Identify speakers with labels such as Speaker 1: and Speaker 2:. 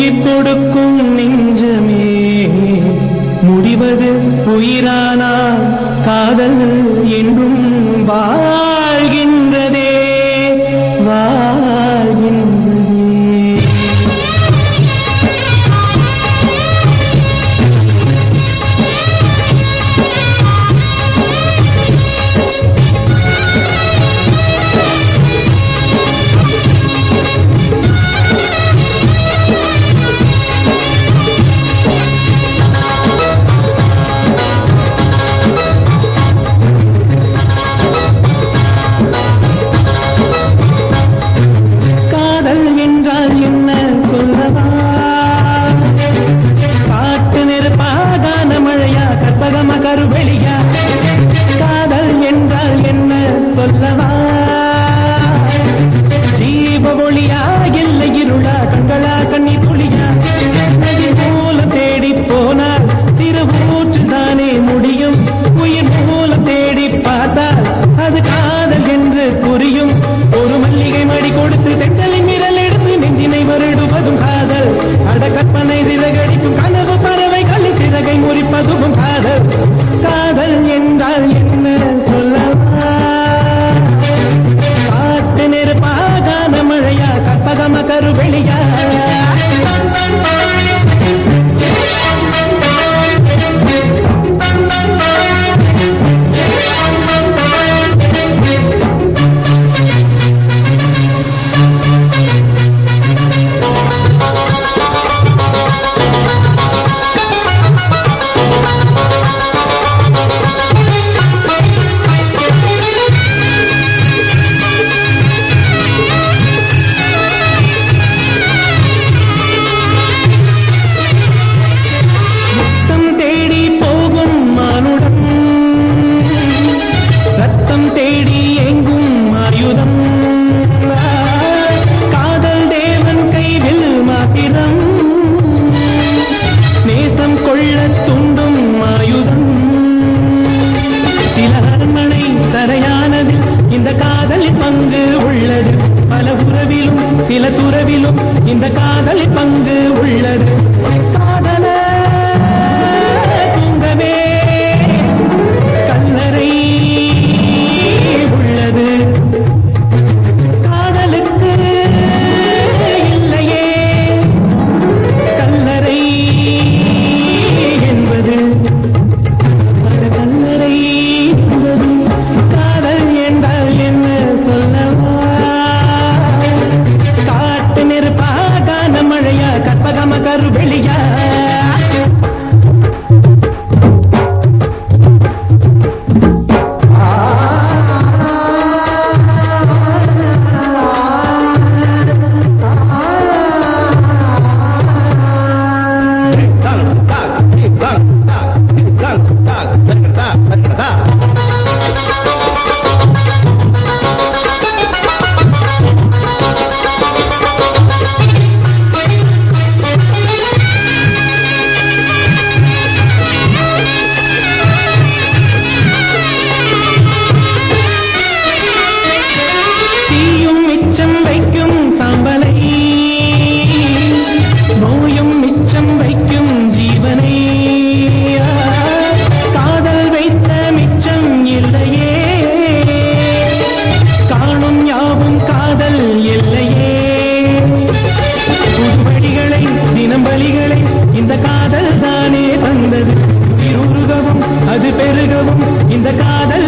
Speaker 1: உயிர் கொடுக்கும் நெஞ்சமே முடிவது உயிரானால் காதல் என்றும் வாழ்கின்றதே காதல் என்றால் என்ன சொல்லவா? ஜீவ ஒளியா இல்லை இருளா, கண்களா கண்ணீர் துளியா? மூலம் தேடி போனால் திருவூற்று தானே முடியும். உயிர் மூலம் தேடி பார்த்தால் அது காதல் என்று புரியும். ஒரு மல்லிகை மடி கொடுத்து தென்றலின் விரல் எடுத்து நெஞ்சினை வருடுவதும் காதல். அட கற்பனை சிறகடிக்கும் கனவு பறவை களி சிறகை முறிப்பதும் காதல். காதல் என்றால் என்ன சொல்லவா? காட்டு நெருப்பாகான மழையா, கற்பகம கருவெளியா? சில துறவிலும் இந்த காதல் பங்கு உள்ளது. காதல தூங்கவே கல்லறை உள்ளது. காதலுக்கு இல்லையே கல்லறை என்பது. கல்லறை என்பது காதல் என்றால் என்ன சொல்லவா? மழையா, கற்பகம கருவெளியா? இந்த காதல் தானே தந்தது. உயிருருகவும் அது பெருகவும் இந்த காதல்